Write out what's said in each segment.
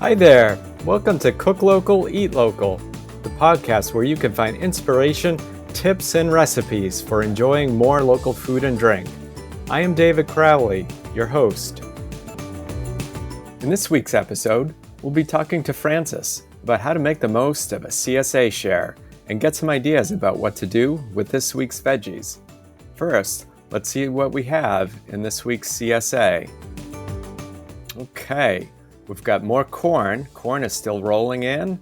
Hi there. Welcome to Cook Local, Eat Local, the podcast where you can find inspiration, tips, and recipes for enjoying more local food and drink. I am David Crowley, your host. In this week's episode, we'll be talking to Frances about how to make the most of a CSA share and get some ideas about what to do with this week's veggies. First, let's see what we have in this week's CSA. Okay. We've got more corn. Corn is still rolling in.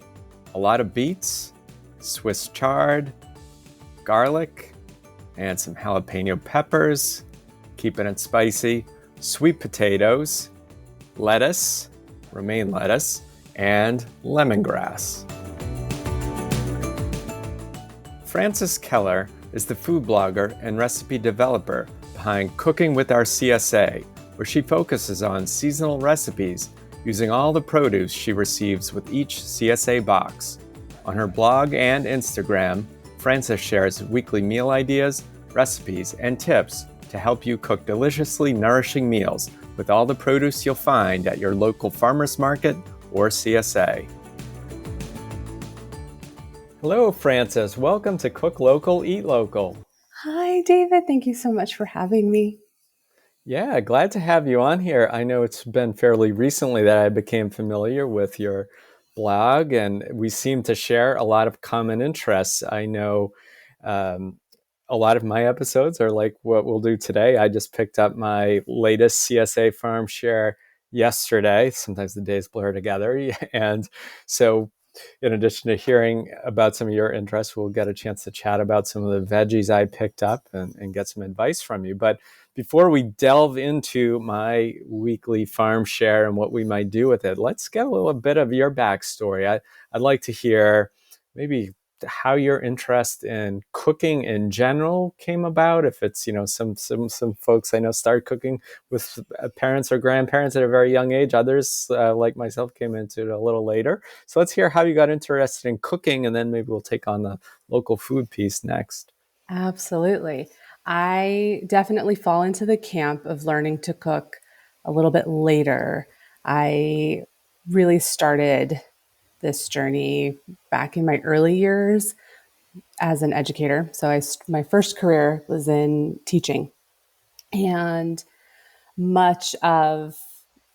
A lot of beets, Swiss chard, garlic, and some jalapeno peppers. Keeping it spicy. Sweet potatoes, lettuce, romaine lettuce, and lemongrass. Frances Keller is the food blogger and recipe developer behind Cooking with Our CSA, where she focuses on seasonal recipes using all the produce she receives with each CSA box. On her blog and Instagram, Frances shares weekly meal ideas, recipes, and tips to help you cook deliciously nourishing meals with all the produce you'll find at your local farmer's market or CSA. Hello, Frances. Welcome to Cook Local, Eat Local. Hi, David. Thank you so much for having me. Yeah, glad to have you on here. I know it's been fairly recently that I became familiar with your blog, and we seem to share a lot of common interests. I know a lot of my episodes are like what we'll do today. I just picked up my latest CSA farm share yesterday. Sometimes the days blur together. And so in addition to hearing about some of your interests, we'll get a chance to chat about some of the veggies I picked up and get some advice from you. But before we delve into my weekly farm share and what we might do with it, let's get a little bit of your backstory. I'd like to hear maybe how your interest in cooking in general came about. If it's, some folks I know start cooking with parents or grandparents at a very young age. Others, like myself, came into it a little later. So let's hear how you got interested in cooking, and then maybe we'll take on the local food piece next. Absolutely. I definitely fall into the camp of learning to cook a little bit later. I really started this journey back in my early years as an educator. So my first career was in teaching, and much of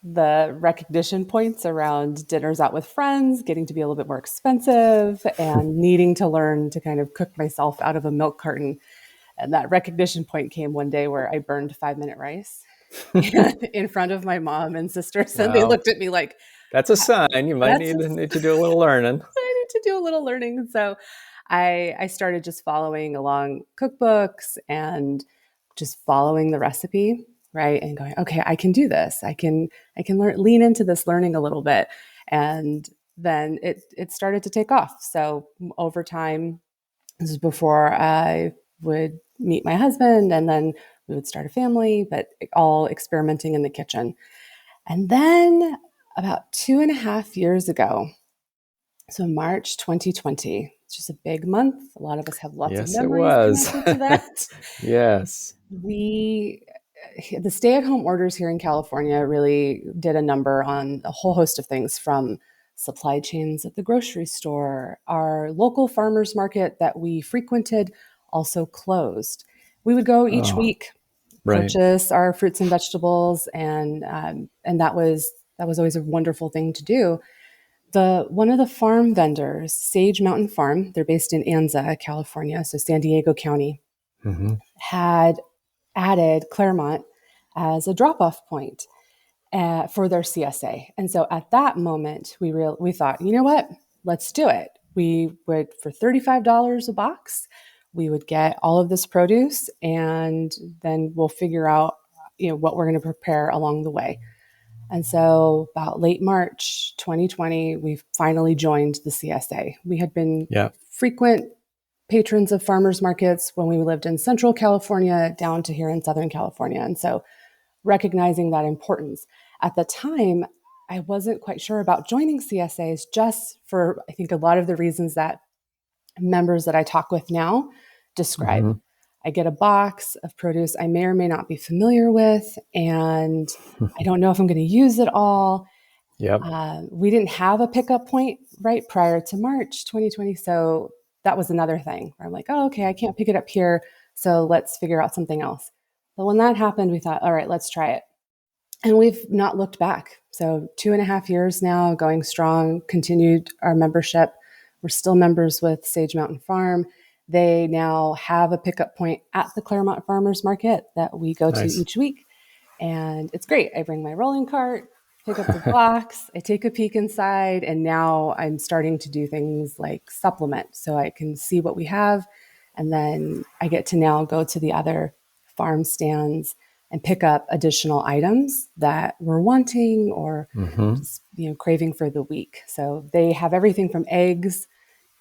the recognition points around dinners out with friends getting to be a little bit more expensive and needing to learn to kind of cook myself out of a milk carton. And that recognition point came one day where I burned 5-minute rice in front of my mom and sisters. And they Wow. looked at me like, That's a sign. You might need to do a little learning. I need to do a little learning. So I started just following along cookbooks and just following the recipe, right? And going, okay, I can do this. I can lean into this learning a little bit. And then it started to take off. So over time, this is before I would meet my husband, and then we would start a family, but all experimenting in the kitchen. And then about 2.5 years ago, so March 2020, it's just a big month. A lot of us have lots of memories connected to that. Yes. The stay-at-home orders here in California really did a number on a whole host of things, from supply chains at the grocery store. Our local farmers market that we frequented also closed. We would go each week, purchase our fruits and vegetables, and that was always a wonderful thing to do. One of the farm vendors, Sage Mountain Farm, they're based in Anza, California, so San Diego County, had added Claremont as a drop-off point for their CSA. And so at that moment, we thought, you know what, let's do it. We would, for $35 a box, we would get all of this produce, and then we'll figure out, what we're going to prepare along the way. And so about late March 2020, we finally joined the CSA. We had been frequent patrons of farmers markets when we lived in Central California down to here in Southern California. And so recognizing that importance. At the time, I wasn't quite sure about joining CSAs, just for, I think, a lot of the reasons that members that I talk with now describe. I get a box of produce I may or may not be familiar with, and I don't know if I'm going to use it all. Yep. We didn't have a pickup point right prior to March 2020. So that was another thing where I'm like, oh, okay, I can't pick it up here. So let's figure out something else. But when that happened, we thought, all right, let's try it. And we've not looked back. So 2.5 years now, going strong, continued our membership. We're still members with Sage Mountain Farm. They now have a pickup point at the Claremont Farmers Market that we go to Nice. each week. And it's great. I bring my rolling cart, pick up the box, I take a peek inside, and now I'm starting to do things like supplement so I can see what we have. And then I get to now go to the other farm stands and pick up additional items that we're wanting or Mm-hmm. just craving for the week. So they have everything from eggs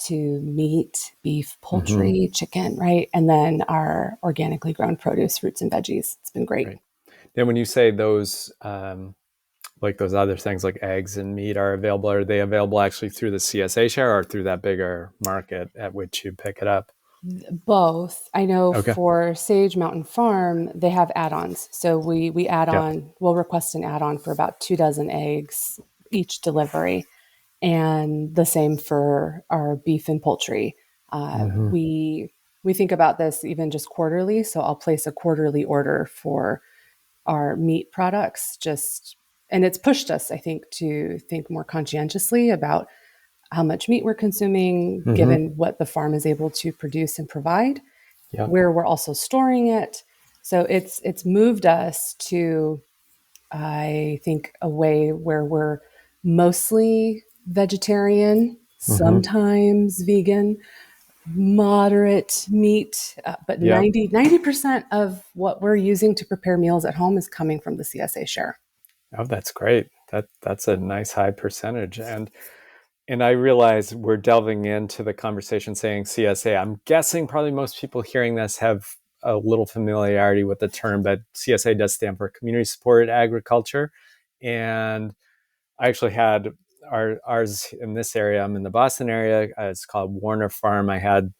to meat, beef, Mm-hmm. poultry, chicken, right? And then our organically grown produce, fruits and veggies. It's been great. Great. Then when you say those, like those other things like eggs and meat are available, are they available actually through the CSA share or through that bigger market at which you pick it up? Both. I know Okay. for Sage Mountain Farm, they have add-ons. So we add Yep. on, we'll request an add-on for about 2 dozen eggs each delivery. And the same for our beef and poultry. Uh, Mm-hmm. we we think about this even just quarterly. So I'll place a quarterly order for our meat products. Just and it's pushed us, I think, to think more conscientiously about how much meat we're consuming, Mm-hmm. given what the farm is able to produce and provide, Yep. where we're also storing it. So it's moved us to, I think, a way where we're mostly vegetarian, Mm-hmm. sometimes vegan, moderate meat, but Yep. 90% of what we're using to prepare meals at home is coming from the CSA share. Oh, that's great. That's a nice high percentage. And I realize we're delving into the conversation saying CSA. I'm guessing probably most people hearing this have a little familiarity with the term, but CSA does stand for Community Supported Agriculture. And I actually had ours in this area. I'm in the Boston area. It's called Warner Farm. I had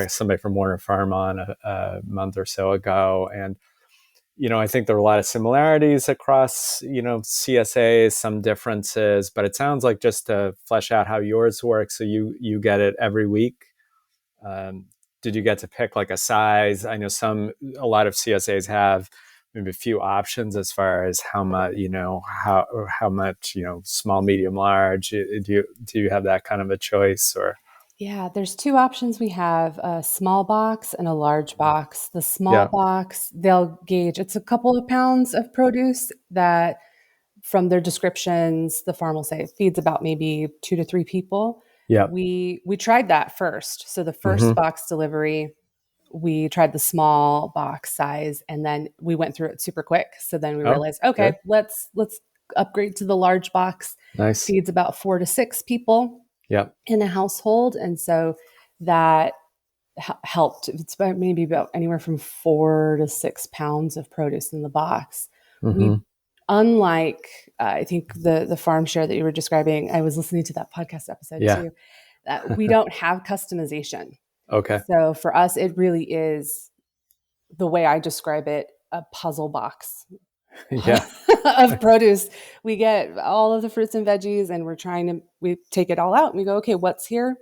somebody from Warner Farm on a month or so ago, and I think there are a lot of similarities across, CSAs, some differences, but it sounds like just to flesh out how yours works. So you get it every week. Um, did you get to pick like a size? I know a lot of CSAs have maybe a few options as far as how much, how much, small, medium, large. Do you have that kind of a choice or? Yeah, there's two options we have, a small box and a large box. The small Yeah. box, they'll gauge, it's a couple of pounds of produce that from their descriptions, the farm will say feeds about maybe 2 to 3 people. Yeah. We tried that first. So the first Mm-hmm. box delivery, we tried the small box size and then we went through it super quick. So then we Oh, realized, okay, good. let's upgrade to the large box. Nice. Feeds about 4 to 6 people Yeah. in a household. And so that helped. It's about maybe about anywhere from 4 to 6 pounds of produce in the box. Mm-hmm. We, unlike I think the farm share that you were describing, I was listening to that podcast episode Yeah. too. That we don't have customization. Okay. So for us, it really is the way I describe it, a puzzle box Yeah. of produce. We get all of the fruits and veggies, and we take it all out and we go, okay, what's here?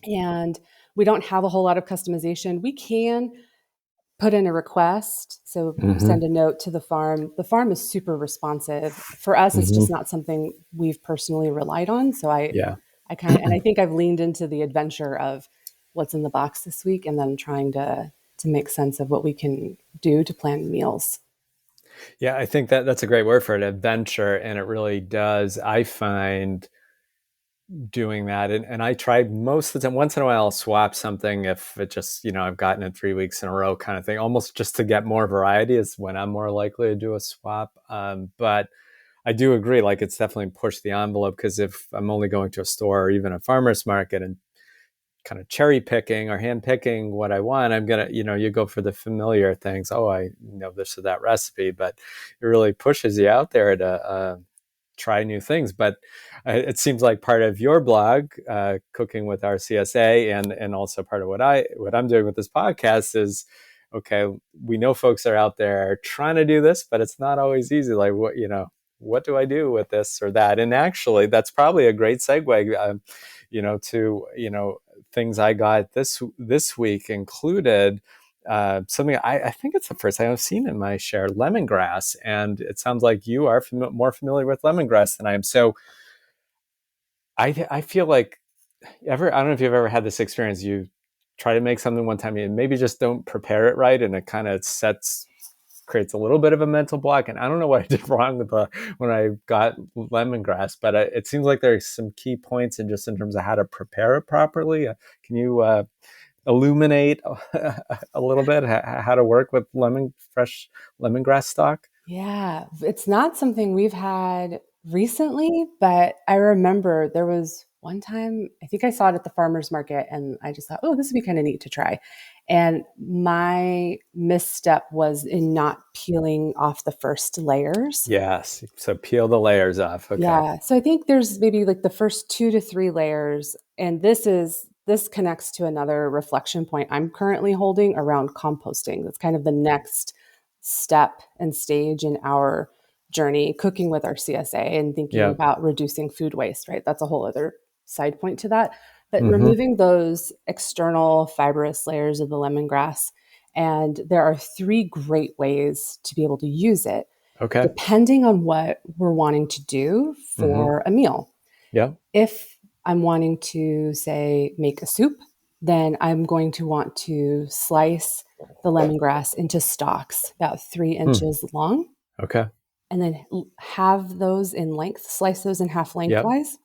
And we don't have a whole lot of customization. We can put in a request, so Mm-hmm. send a note to the farm. The farm is super responsive. For us, it's Mm-hmm. just not something we've personally relied on. So Yeah. I kind of, and I think I've leaned into the adventure of what's in the box this week, and then trying to make sense of what we can do to plan meals. Yeah, I think that's a great word for it, adventure, and it really does. I find doing that, and I try most of the time. Once in a while, I'll swap something if it just I've gotten it 3 weeks in a row, kind of thing. Almost just to get more variety is when I'm more likely to do a swap. But I do agree, like it's definitely pushed the envelope because if I'm only going to a store or even a farmer's market and kind of cherry picking or hand picking what I want, I'm gonna, you go for the familiar things. Oh, I know this or that recipe, but it really pushes you out there to try new things. But it seems like part of your blog, Cooking with Our CSA, and also part of what I'm doing with this podcast is, okay, we know folks are out there trying to do this, but it's not always easy. Like what. what do I do with this or that? And actually, that's probably a great segue, to things I got this week included. Something I think it's the first time I've seen in my share, lemongrass, and it sounds like you are more familiar with lemongrass than I am. So I feel like I don't know if you've ever had this experience. You try to make something one time and maybe just don't prepare it right, and it kind of creates a little bit of a mental block. And I don't know what I did wrong when I got lemongrass, but it seems like there's some key points in terms of how to prepare it properly. Can you illuminate a little bit how to work with fresh lemongrass stock? Yeah, it's not something we've had recently, but I remember there was one time, I think I saw it at the farmer's market and I just thought, oh, this would be kind of neat to try. And my misstep was in not peeling off the first layers. Yes. So peel the layers off. Okay. Yeah. So I think there's maybe like the first 2 to 3 layers. And this connects to another reflection point I'm currently holding around composting. That's kind of the next step and stage in our journey, cooking with our CSA and thinking Yeah. about reducing food waste, right? That's a whole other side point to that. But Mm-hmm. removing those external fibrous layers of the lemongrass, and there are 3 great ways to be able to use it Okay. depending on what we're wanting to do Mm-hmm. for a meal. Yeah. If I'm wanting to, say, make a soup, then I'm going to want to slice the lemongrass into stalks about three Hmm. inches long, Okay. and then have those in length, slice those in half Yep. lengthwise.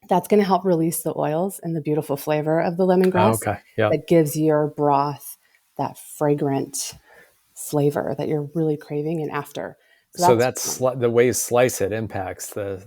That's going to help release the oils and the beautiful flavor of the lemongrass Okay. Yep. that gives your broth that fragrant flavor that you're really craving and after. So So that's that's one. the way you slice it impacts the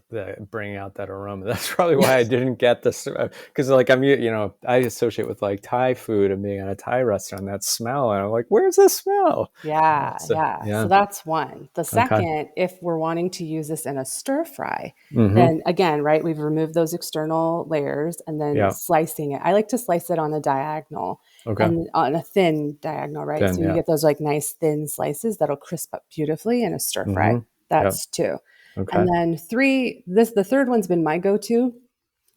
bringing out that aroma. That's probably why I didn't get this, because like I associate with like Thai food and being at a Thai restaurant, that smell, and I'm like, where's the smell? Yeah, So yeah. So yeah. that's one. The Okay. second, if we're wanting to use this in a stir fry, Mm-hmm. then again, right, we've removed those external layers and then Yeah. slicing it. I like to slice it on a diagonal Okay. and on a thin diagonal, right? Then So you yeah. get those like nice thin slices that'll crisp up beautifully in a stir fry. Mm-hmm. Yep. That's two. Okay. And then three, the third one's been my go-to,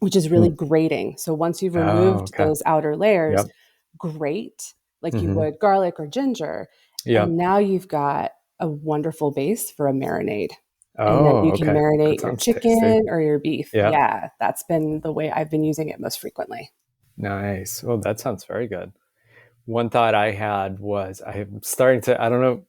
which is really Hmm. grating. So once you've Oh, removed okay. those outer layers, Yep. grate like you Mm-hmm. would garlic or ginger. And Yep. now you've got a wonderful base for a marinade. And then Oh, you can okay. That marinate your sounds tasty. chicken or your beef. Yeah. Yeah, that's been the way I've been using it most frequently. Nice. Oh, that sounds very good. One thought I had was I'm starting to, I don't know,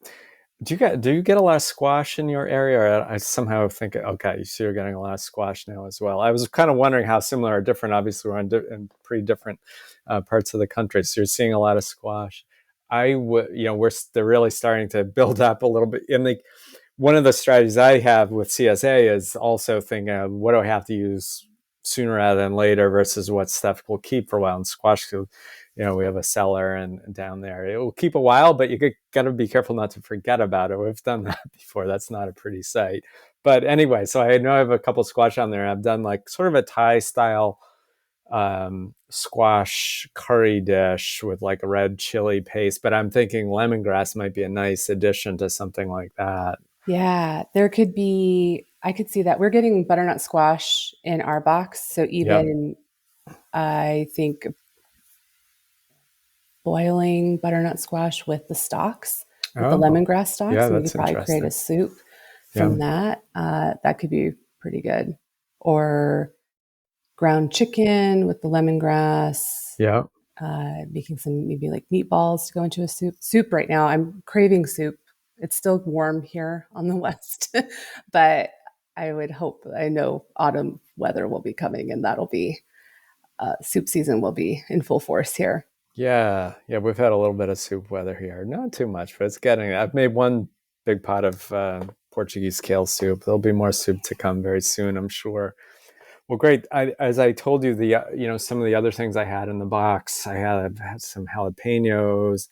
do you get a lot of squash in your area? Or I somehow think, okay, so you're getting a lot of squash now as well. I was kind of wondering how similar or different. Obviously, we're in pretty different parts of the country, so you're seeing a lot of squash. I would, they're really starting to build up a little bit. And one of the strategies I have with CSA is also thinking, what do I have to use sooner rather than later versus what stuff will keep for a while. And squash, we have a cellar and down there. It will keep a while, but you got to be careful not to forget about it. We've done that before. That's not a pretty sight. But anyway, so I know I have a couple squash on there. I've done like sort of a Thai style squash curry dish with like a red chili paste. But I'm thinking lemongrass might be a nice addition to something like that. Yeah, there could be, I could see that. We're getting butternut squash in our box. So Yep. even I think boiling butternut squash with the stalks, with the Oh, lemongrass yeah, stalks, and we that's could probably create a interesting. soup Yeah. from that. That could be pretty good. Or ground chicken with the lemongrass, Yeah. making some maybe like meatballs to go into a soup. Soup right now, I'm craving soup. It's still warm here on the west, but I would hope, I know autumn weather will be coming and that'll be, soup season will be in full force here. Yeah, yeah, we've had a little bit of soup weather here. Not too much, but it's getting. I've made one big pot of Portuguese kale soup. There'll be more soup to come very soon, I'm sure. Well, great. As I told you, some of the other things I had in the box, I had some jalapenos,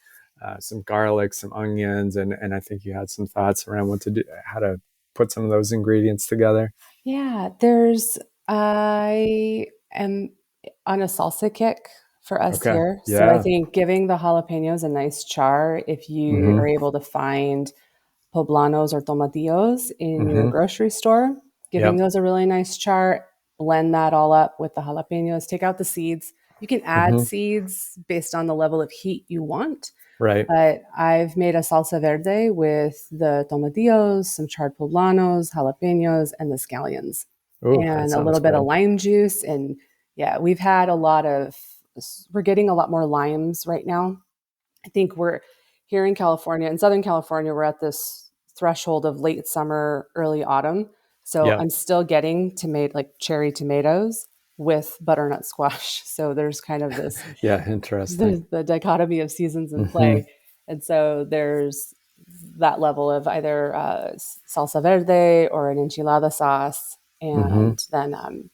some garlic, some onions, and I think you had some thoughts around what to do, how to put some of those ingredients together. Yeah, I am on a salsa kick for us Okay. here. So I Yeah. think giving the jalapenos a nice char, if you are Hmm. able to find poblanos or tomatillos in your Mm-hmm. grocery store, giving Yep. those a really nice char, blend that all up with the jalapenos, take out the seeds. You can add Mm-hmm. seeds based on the level of heat you want. Right. But I've made a salsa verde with the tomatillos, some charred poblanos, jalapenos, and the scallions, Oh, that and a sounds little bit of good. lime juice. And yeah, we've had a lot of, we're getting a lot more limes right now. I think we're here in California, in Southern California, we're at this threshold of late summer, early autumn. So Yeah. I'm still getting like cherry tomatoes with butternut squash. So there's kind of this Yeah. Interesting. the dichotomy of seasons in Mm-hmm. play. And so there's that level of either salsa verde or an enchilada sauce. Mm-hmm. And then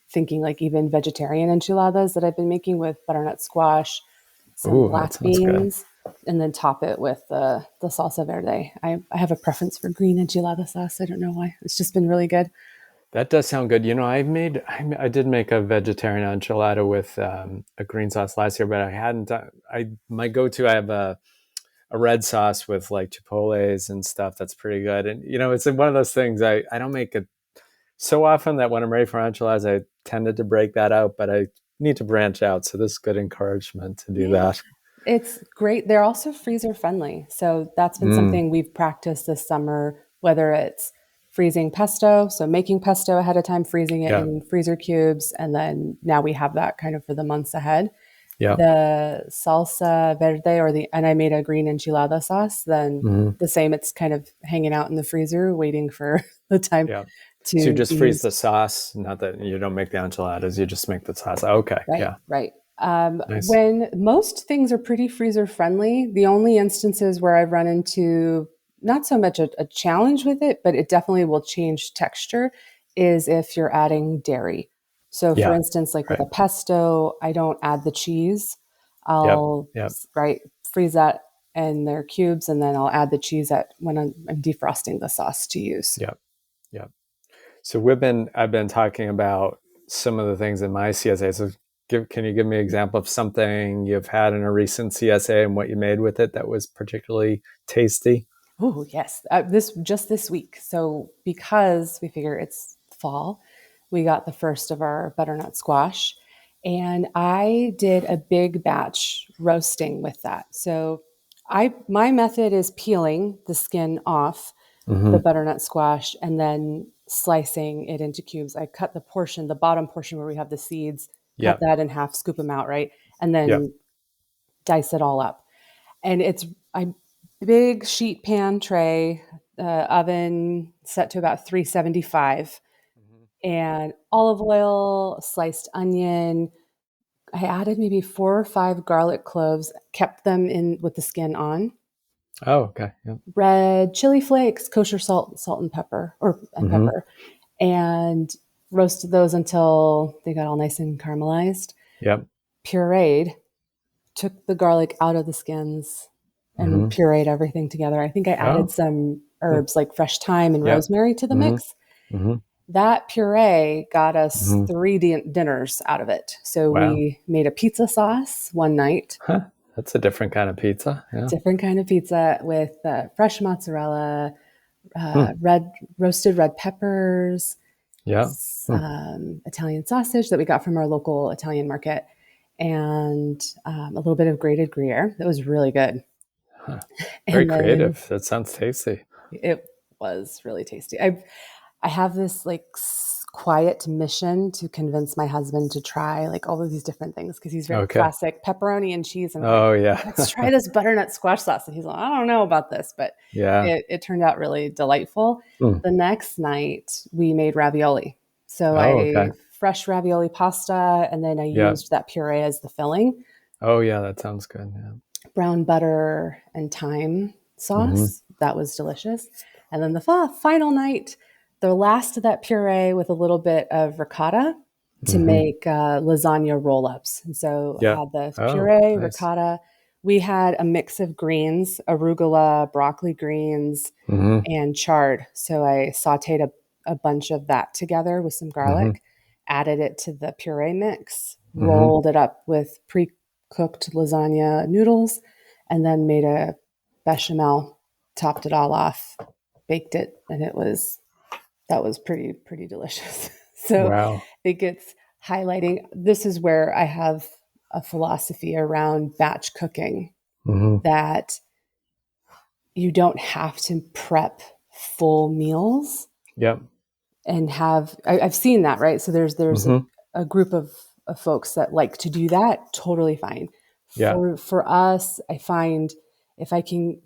thinking like even vegetarian enchiladas that I've been making with butternut squash, some Oh, that black sounds good. beans, and then top it with the salsa verde. I have a preference for green enchilada sauce. I don't know why. It's just been really good. That does sound good. I did make a vegetarian enchilada with a green sauce last year, but I hadn't done, my go-to, I have a red sauce with like chipotles and stuff. That's pretty good. And, it's one of those things I don't make it so often that when I'm ready for enchiladas, I tended to break that out, but I need to branch out. So this is good encouragement to do Yeah. that. It's great. They're also freezer friendly. So that's been Mm, something we've practiced this summer, whether it's freezing pesto, so making pesto ahead of time, freezing it yeah. in freezer cubes, and then now we have that kind of for the months ahead. Yeah. The salsa verde and I made a green enchilada sauce, then Hmm. the same, it's kind of hanging out in the freezer waiting for the time Yeah. So you to just be freeze the used. sauce, not that you don't make the enchiladas, you just make the sauce. Okay. Right, Yeah. right. Nice. When most things are pretty freezer friendly, the only instances where I've run into not so much a challenge with it, but it definitely will change texture is if you're adding dairy. So, for Yeah. instance, like with Right. a pesto, I don't add the cheese. Yep. I'll Yep. right freeze that in their cubes, and then I'll add the cheese when I'm defrosting the sauce to use. Yep. Yep. So I've been talking about some of the things in my CSA. So can you give me an example of something you've had in a recent CSA and what you made with it that was particularly tasty? Oh yes, this week. So because we figure it's fall, we got the first of our butternut squash, and I did a big batch roasting with that. So my method is peeling the skin off the Mm-hmm. butternut squash and then slicing it into cubes. I cut the bottom portion where we have the seeds, cut Yep. that in half, scoop them out, right, and Yep. then dice it all up. And it's a big sheet pan tray, oven set to about 375, Mhm. and olive oil, sliced onion. I added maybe 4 or 5 garlic cloves, kept them in with the skin on. Oh, okay. Yep. Red chili flakes, kosher salt and Mm-hmm. pepper, and roasted those until they got all nice and caramelized. Yep. Pureed, took the garlic out of the skins and Mm-hmm. pureed everything together. I think I added Oh. some Hmm. herbs like fresh thyme and Yep. rosemary to the Mm-hmm. mix. Mm-hmm. That puree got us Mm-hmm. 3 dinners out of it. So Wow. we made a pizza sauce one night, Huh. That's a different kind of pizza. Yeah. different kind of pizza with fresh mozzarella, Hmm. red roasted red peppers, Yeah. Hmm. Italian sausage that we got from our local Italian market, and a little bit of grated Gruyere. That was really good. Huh. Very And then creative. That sounds tasty. it was really tasty. I have this like quiet mission to convince my husband to try like all of these different things because he's very Okay. classic pepperoni and cheese. And I'm like, Oh, yeah. let's try this butternut squash sauce. And he's like, I don't know about this, but Yeah. it turned out really delightful. Hmm. The next night we made ravioli. So Oh, okay. I fresh ravioli pasta, and then I Yeah. used that puree as the filling, Oh, yeah. That sounds good. Yeah. brown butter and thyme Mm-hmm. sauce. That was delicious. And then the final night, the last of that puree with a little bit of ricotta to Mm-hmm. make lasagna roll ups. And so I Yeah. had the Oh, puree, nice. ricotta. We had a mix of greens, arugula, broccoli greens, Mm-hmm. and chard. So I sauteed a bunch of that together with some Mm-hmm. garlic, added it to the puree mix, Mm-hmm. rolled it up with pre cooked lasagna noodles, and then made a bechamel. topped it all off, baked it, and that was pretty delicious. So Wow. it gets highlighting. This is where I have a philosophy around batch cooking, Hmm. that you don't have to prep full meals Yep. and have. I've seen that, right? So there's Hmm. a group of folks that like to do that. Totally fine. Yeah. For us, I find if I can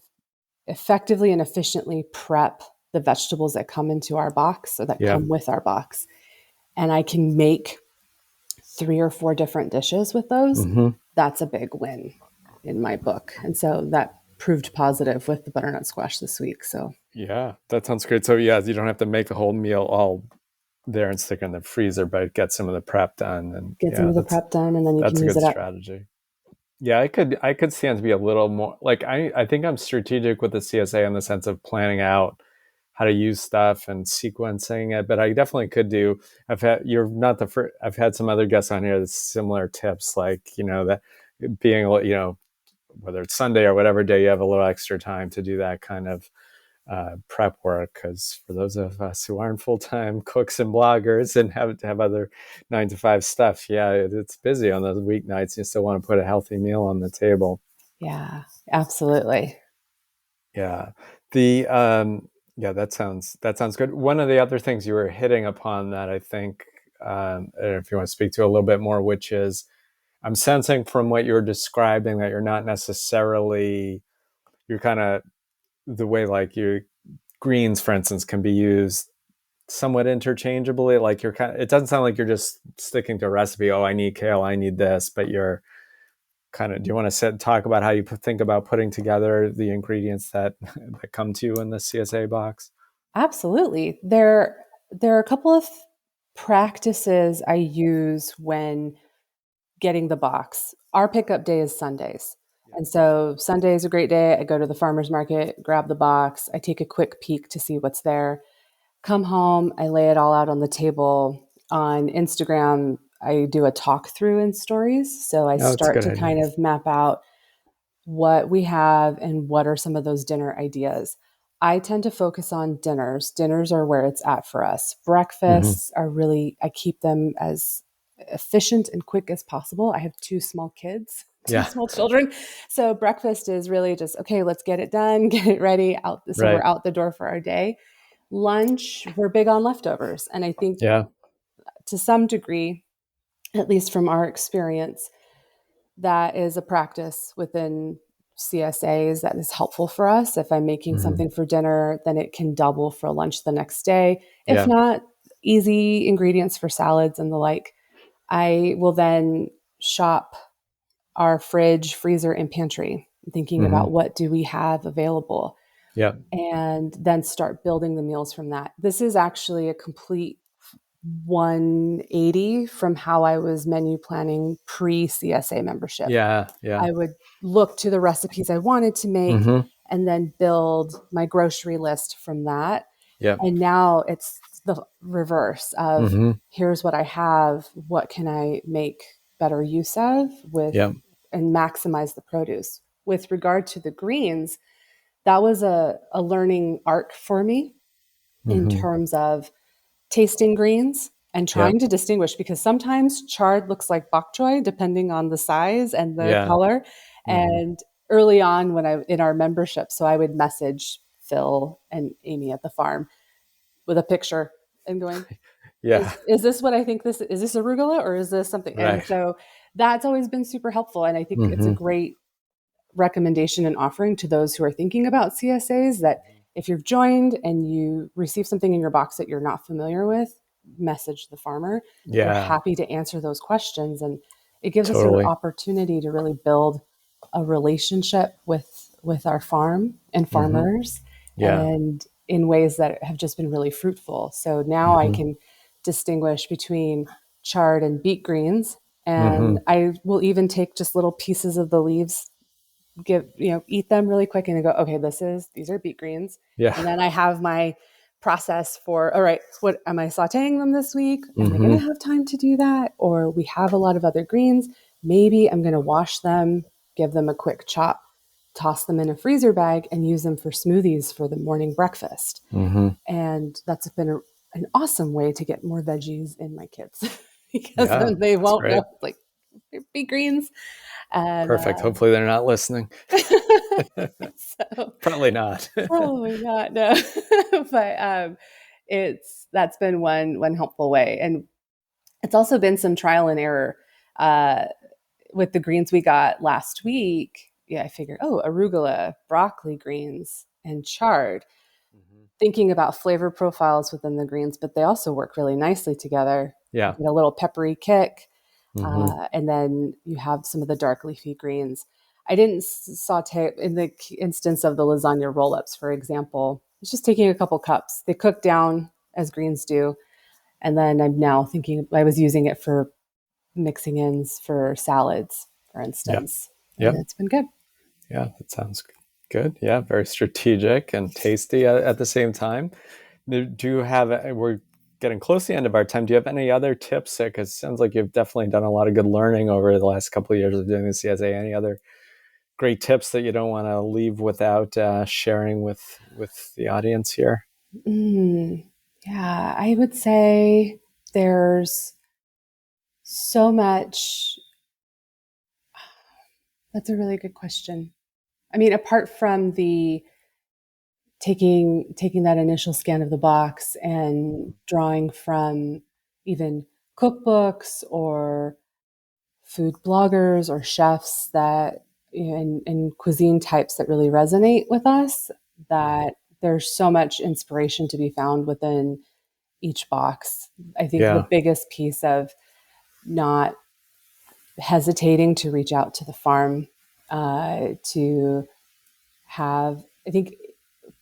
effectively and efficiently prep the vegetables that come into our box or that Yeah. come with our box, and I can make 3 or 4 different dishes with those, Hmm. that's a big win in my book. And so that proved positive with the butternut squash this week. So Yeah, that sounds great. So yeah, you don't have to make the whole meal all there and stick it in the freezer, but get some of the prep done. And get some yeah, of the prep done and then you can that's a use good it up. strategy. Yeah, I could stand to be a little more like I think I'm strategic with the CSA in the sense of planning out how to use stuff and sequencing it, but I definitely could do. I've had you're not the first. I've had some other guests on here with similar tips, like that being whether it's Sunday or whatever day you have a little extra time to do that kind of prep work, because for those of us who aren't full-time cooks and bloggers and have to have other 9 to 5 stuff, yeah, it's busy on those weeknights. You still want to put a healthy meal on the table. Yeah, absolutely. Yeah, the yeah, that sounds good. One of the other things you were hitting upon that I think, if you want to speak to a little bit more, which is I'm sensing from what you're describing that you're not necessarily, you're kind of the way like your greens, for instance, can be used somewhat interchangeably. Like you're kind of, it doesn't sound like you're just sticking to a recipe. Oh, I need kale, I need this, but you're kind of, do you want to talk about how you think about putting together the ingredients that that come to you in the CSA box? Absolutely. There are a couple of practices I use when getting the box. Our pickup day is Sundays. Yeah. And so Sunday is a great day. I go to the farmer's market, grab the box, I take a quick peek to see what's there. Come home, I lay it all out on the table. On Instagram, I do a talk through in stories. So I Oh, that's a start good to idea. kind of map out what we have and what are some of those dinner ideas. I tend to focus on dinners. Dinners are where it's at for us. Hmm. Breakfasts are really, I keep them as efficient and quick as possible. I have 2 small kids, two Yeah. small children. So breakfast is really just, okay, let's get it done, get it ready out. So we're Right. out the door for our day. Lunch, we're big on leftovers. And I think Yeah. to some degree, at least from our experience, that is a practice within CSAs that is helpful for us. If I'm making Hmm. something for dinner, then it can double for lunch the next day. If Yeah. not, easy ingredients for salads and the like. I will then shop our fridge, freezer, and pantry, thinking Hmm. about what do we have available, Yeah. and then start building the meals from that. This is actually a complete 180 from how I was menu planning pre CSA membership. Yeah. Yeah. I would look to the recipes I wanted to make Hmm. and then build my grocery list from that. Yeah. And now it's the reverse of Hmm. here's what I have, what can I make better use of with Yeah. and maximize the produce. With regard to the greens, that was a learning arc for me in Hmm. terms of tasting greens and Yeah. trying to distinguish, because sometimes chard looks like bok choy depending on the size and the Yeah. color. Hmm. And early on when I in our membership, so I would message Phil and Amy at the farm with a picture and going, Yeah. is this what I think this is? This arugula or is this something? And Right. so that's always been super helpful. And I think it's a Hmm. great recommendation and offering to those who are thinking about CSAs, that if you've joined and you receive something in your box that you're not familiar with, message the farmer. They're Yeah. happy to answer those questions. And it gives us an Totally. opportunity to really build a relationship with our farm and Hmm. farmers, Yeah. and in ways that have just been really fruitful. So now I Hmm. can distinguish between chard and beet greens. Hmm. And I will even take just little pieces of the leaves, give eat them really quick, and I go, okay, these are beet greens. Yeah. And then I have my process for, all right, what am I sauteing them this week? Am I going to Hmm. have time to do that? Or we have a lot of other greens, maybe I'm going to wash them, give them a quick chop toss them in a freezer bag and use them for smoothies for the morning breakfast. Mm-hmm. And that's been an awesome way to get more veggies in my kids because Yeah, then they that's won't great. know, like, be greens. And Perfect. Hopefully they're not listening. so Probably not. probably not, no. But that's been one helpful way. And it's also been some trial and error. Uh, with the greens we got last week, yeah, I figured, arugula, broccoli greens, and chard, Mhm. thinking about flavor profiles within the greens, but they also work really nicely together. You Yeah. get a little peppery kick, Mm-hmm. and then you have some of the dark leafy greens. I didn't saute in the instance of the lasagna roll-ups, for example. It's just taking a couple cups. They cook down as greens do, and then I'm now thinking I was using it for mixing ins for salads, for Yeah. instance, and Yep. it's been good. Yeah. That sounds good. Yeah. Very strategic and tasty at the same time. Do you have, we're getting close to the end of our time. Do you have any other tips? Because it sounds like you've definitely done a lot of good learning over the last couple of years of doing the CSA. Any other great tips that you don't want to leave without sharing with the audience here? Mm, yeah, I would say there's so much. That's a really good question. I mean, apart from the taking that initial scan of the box and drawing from even cookbooks or food bloggers or chefs that, and cuisine types that really resonate with us, that there's so much inspiration to be found within each box. I think the Yeah. biggest piece of not hesitating to reach out to the farm, to have, I think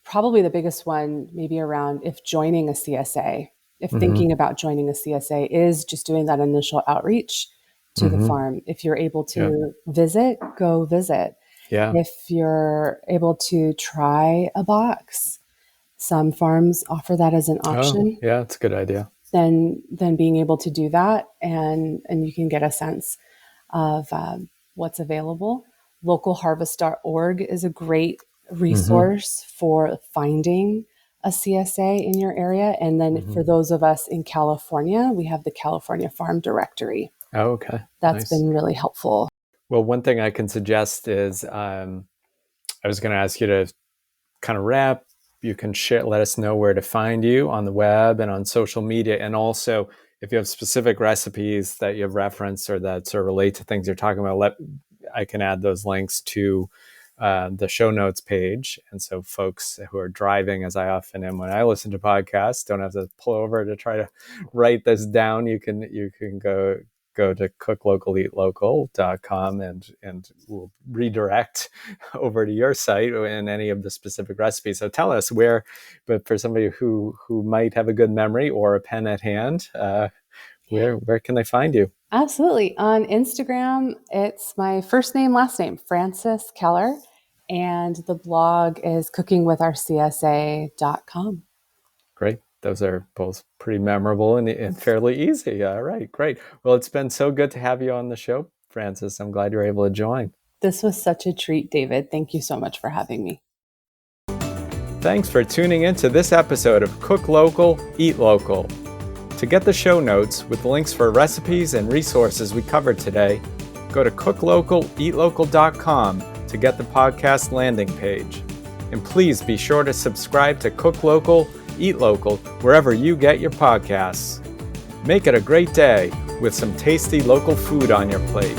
probably the biggest one maybe around if joining a CSA, if Mm-hmm. thinking about joining a CSA is just doing that initial outreach to the Mm-hmm. farm. If you're able Yeah. to visit, go visit. Yeah. If you're able to try a box, some farms offer that as an Oh, option. yeah. It's a good idea. Then being able to do that, and you can get a sense of what's available. Localharvest.org is a great Mm-hmm. resource for finding a CSA in your area. And then Mm-hmm. for those of us in California, we have the California Farm Directory. Oh, okay. That's Nice. been really helpful. Well, one thing I can suggest is I was going to ask you to kind of wrap. You can share, let us know where to find you on the web and on social media. And also, if you have specific recipes that you've referenced or that sort of relate to things you're talking about, I can add those links to the show notes page. And so folks who are driving, as I often am when I listen to podcasts, don't have to pull over to try to write this down. You can go to cooklocaleatlocal.com and we'll redirect over to your site and any of the specific recipes. So tell us where, but for somebody who might have a good memory or a pen at hand, where can they find you? Absolutely. On Instagram, it's my first name, last name, Frances Keller. And the blog is cookingwithourcsa.com. Great. Those are both pretty memorable and fairly easy. All right, great. Well, it's been so good to have you on the show, Frances. I'm glad you're able to join. This was such a treat, David. Thank you so much for having me. Thanks for tuning in to this episode of Cook Local, Eat Local. To get the show notes with links for recipes and resources we covered today, go to cooklocaleatlocal.com to get the podcast landing page. And please be sure to subscribe to Cook Local, Eat Local wherever you get your podcasts. Make it a great day with some tasty local food on your plate.